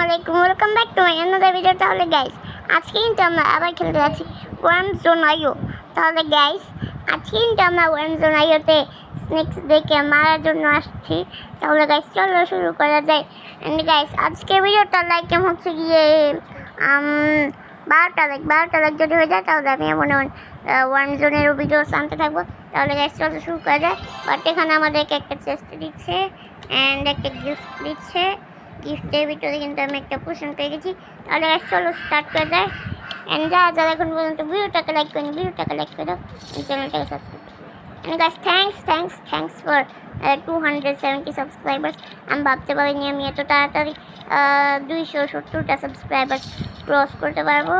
আলাইকুম, welcome back to my another video. তাহলে guys, আজকে কিন্তু আমরা আবার খেলতে যাচ্ছি ওয়ার্ম জোন আইও। তাহলে গাইস, আজকে কিন্তু আমরা ওয়ার্ম জোন আইওতে স্নেক্স দেখে মারার জন্য আসছি। তাহলে গাইস, চলো শুরু করা যায়। এন্ড গাইস, আজকে ভিডিওটা লাইক কেমন হচ্ছে গিয়ে 12টা লাইক যদি হয়ে যায় তাহলে আমি এমন ওয়ার্ম জোনেরও ভিডিও আনতে থাকবো। তাহলে গাইস, চলো শুরু করা যায়। বাট এখানে আমাদেরকে একটা চেস্ট দিচ্ছে অ্যান্ড একটা গিফট দিচ্ছে। গিফটের ভিতরে কিন্তু আমি একটা পোশন পেয়ে গেছি। তাহলে গাইস, চলো স্টার্ট করা যায়। অ্যান্ড যারা এখন পর্যন্ত ভিডিওটাকে লাইক করেন, ভিডিওটাকে লাইক করে দাও, চ্যানেলটাকে subscribe. And guys, thanks for 270 subscribers. আমি ভাবতে পারিনি আমি এত তাড়াতাড়ি 270টা সাবস্ক্রাইবার ক্রস করতে পারবো।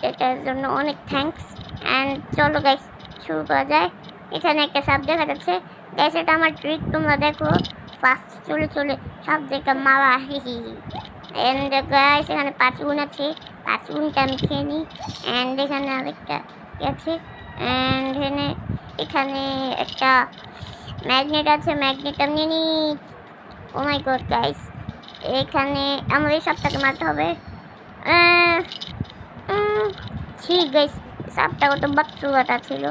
এটার জন্য অনেক থ্যাঙ্কস। অ্যান্ড চলো গাইস, শুরু করা যায়। এখানে একটা সাপ দেখা যাচ্ছে। গাইস, এটা আমার ট্রিক, তোমরা দেখো। ফার্স্ট চলে সাপ দেখে মারা। অ্যান্ড গাইস, এখানে 5 গুণ আছে। 5 গুণটা আমি খেয়ে নিই। অ্যান্ড এখানে আরেকটা আছে। অ্যান্ড এখানে একটা ম্যাগনেট আছে, ম্যাগনেট আমি নিয়ে নিই। ও মাই গড গাইস, এখানে আমাদের সাপটাকে মারতে হবে। ঠিক গাইস, সাপটা কত বাচ্চুরাটা ছিল।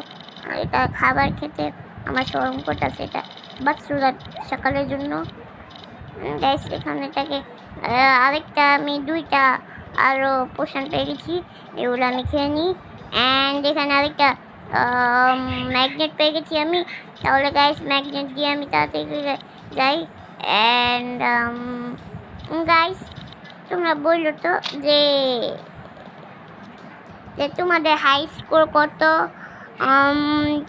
এটা খাবার খেতে আমার শরম করতেছে। এটা বাচ্চুরা সকালের জন্য। গাইস, এখানে এটাকে আরেকটা আমি 2টা আরও পোষণ পেয়ে গেছি, এগুলো আমি খেয়ে নিই। অ্যান্ড এখানে আরেকটা ম্যাগনেট পেয়ে গেছি আমি। তাহলে গাইস, ম্যাগনেট দিয়ে আমি তাড়াতাড়ি যাই। অ্যান্ড গাইস, তোমরা বললো তো যে তোমাদের হাই স্কোর কত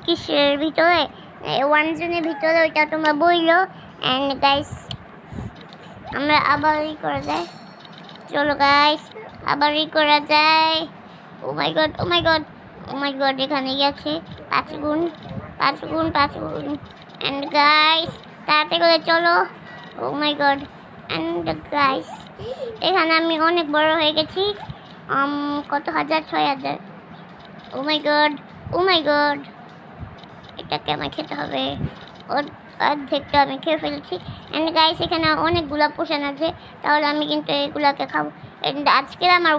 কিসের ভিতরে, ওয়ান জোনের ভিতরে, ওইটা তোমরা বললো। অ্যান্ড গাইস, আমরা আবার করা যায়। চলো গাইস, আবার করা যায়। ও মাই গড, এখানে গেছে 5 গুণ। অ্যান্ড গাইস, তাড়াতাড়ি করে চলো। ও মাই গড। অ্যান্ড গাইস, এখানে আমি অনেক বড় হয়ে গেছি। কত হাজার, 6000। ও মাই গড, এটাকে আমার খেতে হবে। অর্ধেকটা আমি খেয়ে ফেলেছি। অ্যান্ড গাইস, এখানে অনেকগুলো পোষণ আছে। তাহলে আমি কিন্তু এগুলাকে খাবো। অ্যান্ড আজকের আমার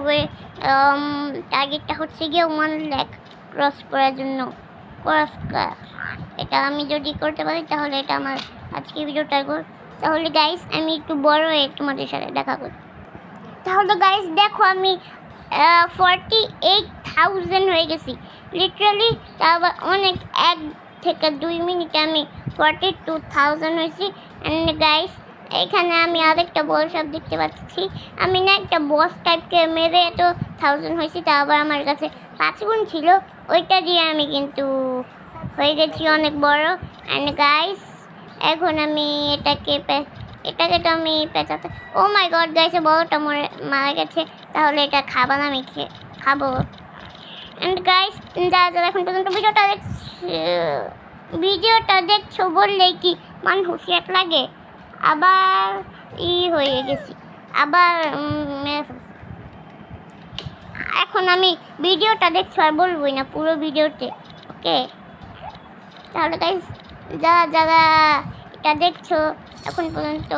টার্গেটটা হচ্ছে গিয়ে 1 লাখ ক্রস করার জন্য। এটা আমি যদি করতে পারি তাহলে এটা আমার আজকে ভিডিওটা গোল। তাহলে গাইস, আমি একটু বড় হয়ে তোমাদের সাথে দেখা করি। তাহলে গাইস দেখো, আমি 48,000 হয়ে গেছি লিটারালি। তারপর অনেক 1 থেকে 2 মিনিটে আমি 42,000 হয়েছি। অ্যান্ড গাইস, এখানে আমি আরেকটা বড় সাপ দেখতে পাচ্ছি। আমি না একটা বস টাইপকে মেরে এত 1000 হয়েছি। তারপর আমার কাছে 5 গুণ ছিল, ওইটা দিয়ে আমি কিন্তু হয়ে গেছি অনেক বড়। অ্যান্ড গাইস, এখন আমি এটাকে তো আমি পেঁচাতে। ও মাই গড গাইস, বড়টা মারা গেছে। তাহলে এটা খাবার আমি খাবো। অ্যান্ড গাইস, যারা এখন পর্যন্ত ভিডিওটা দেখছো বললেই কি মানুষ হুঁশিয়ার লাগে। আবার হয়ে গেছি, আবার এখন আমি ভিডিওটা দেখছো আর বলবোই না পুরো ভিডিওতে, ওকে? তাহলে গাইস, যারা এটা দেখছো এখন পর্যন্ত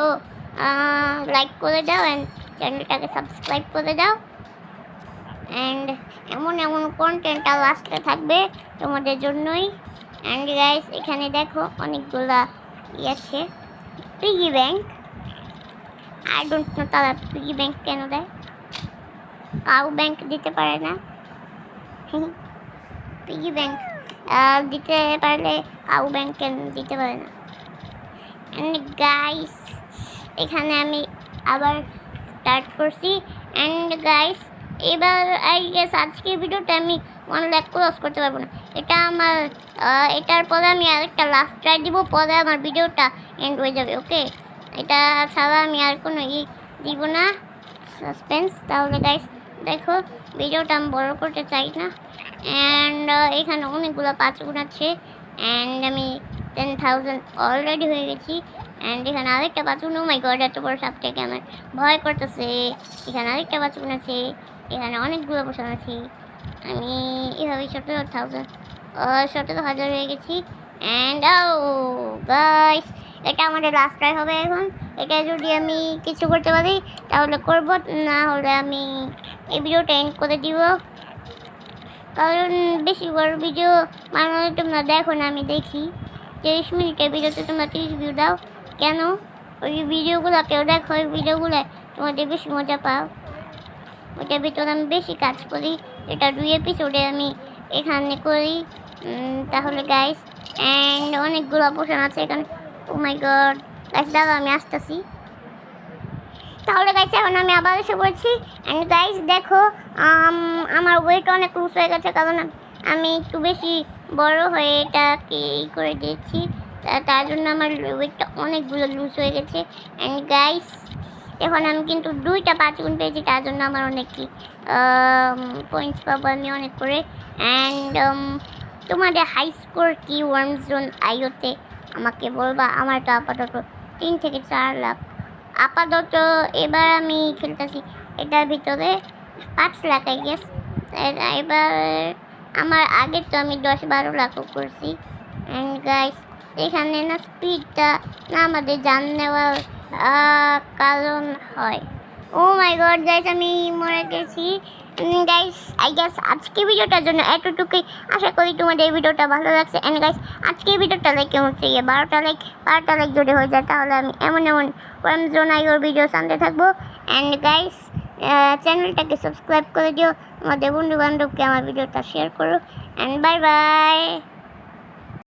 লাইক করে দাও অ্যান্ড চ্যানেলটাকে সাবস্ক্রাইব করে দাও। অ্যান্ড এমন কন্টেন্ট আরও আসতে থাকবে তোমাদের জন্যই। অ্যান্ড গাইস, এখানে দেখো অনেকগুলা আছে piggy bank. I don't know তারা পিগি ব্যাংক কেন দেয়। কাউ ব্যাংক দিতে পারে না। পিগি ব্যাংক দিতে পারলে কাউ ব্যাংক কেন দিতে পারে না। অ্যান্ড গাইস, এখানে আমি আবার স্টার্ট করছি। অ্যান্ড গাইস, এবার আজকের ভিডিওটা আমি 1 লাখ ক্রস করতে পারবো না। এটা আমার এটার পরে আমি আরেকটা লাস্ট ট্রাই দিব, পরে আমার ভিডিওটা এন্ড হয়ে যাবে, ওকে? এটা ছাড়া আমি আর কোনো দিব না, সাসপেন্স। তাহলে গাইস দেখো, ভিডিওটা আমি বড় করতে চাই না। অ্যান্ড এখানে অনেকগুলো 5 গুণ আছে। অ্যান্ড আমি 10,000 অলরেডি হয়ে গেছি। অ্যান্ড এখানে আরেকটা 5 গুণ। ও মাই গড, এত বড় সাপটাকে আমার ভয় করতেছে। এখানে আরেকটা 5 গুণ আছে। এখানে অনেকগুলো পোষণ আছে। আমি এভাবে 17,000 হয়ে গেছি। অ্যান্ড গাইস, এটা আমাদের লাস্ট ট্রাই হবে এখন। এটা যদি আমি কিছু করতে পারি তাহলে করব, না হলে আমি এই ভিডিওটা এন্ড করে দিব। কারণ বেশি বড় ভিডিও মানে তোমরা দেখো না, আমি দেখি 30 মিনিটের ভিডিওতে তোমরা 30 ভিউ দাও কেন? ওই ভিডিওগুলো কেউ দেখো, ওই ভিডিওগুলো তোমাদের বেশি মজা পাও। ওইটার ভিতরে আমি বেশি কাজ করি, এটা 2 এপিসোডে আমি এখানে করি। তাহলে গাইস অ্যান্ড অনেকগুলো অপশন আছে এখানে। ও মাই গড গাইস, দাঁড়াও আমি আসতেছি। তাহলে গাইস এখন আমি আবার এসে বলছি। অ্যান্ড গাইস দেখো আমার ওয়েট অনেক লুজ হয়ে গেছে, কারণ আমি একটু বেশি বড় হয়ে এটাকে করে দিয়েছি, তার জন্য আমার ওয়েটটা অনেকগুলো লুজ হয়ে গেছে। অ্যান্ড গাইস এখন আমি কিন্তু 2টা 5 গুণ পেয়েছি, তার জন্য আমার অনেক কি পয়েন্টস পাবো আমি অনেক করে। অ্যান্ড তোমাদের হাই স্কোর কি ওয়ার্ম জোন আইওতে আমাকে বলবা। আমার তো আপাতত 3 থেকে 4 লাখ আপাতত। এবার আমি খেলতেছি এটার ভিতরে 5 লাখ আই গেস। এবার আমার আগে তো আমি 10-12 লাখও করছি। অ্যান্ড গাইস এখানে না স্পিডটা না আমাদের জান নেওয়ার কারণ হয়। ও মাই গড গাইস, আমি মরে গেছি। গাইস আই গেস আজকে ভিডিওটার জন্য এতটুকুই। আশা করি তোমাদের এই ভিডিওটা ভালো লাগছে। অ্যান্ড গাইস আজকে ভিডিওটা লাইক হচ্ছে 12টা লাইক যদি হয়ে যায় তাহলে আমি এমন ওয়ার্ম জোন আইওর ভিডিও আনতে থাকবো। অ্যান্ড গাইস চ্যানেলটাকে সাবস্ক্রাইব করে দিও, আমাদের বন্ধু বান্ধবকে আমার ভিডিওটা শেয়ার করো। And bye bye.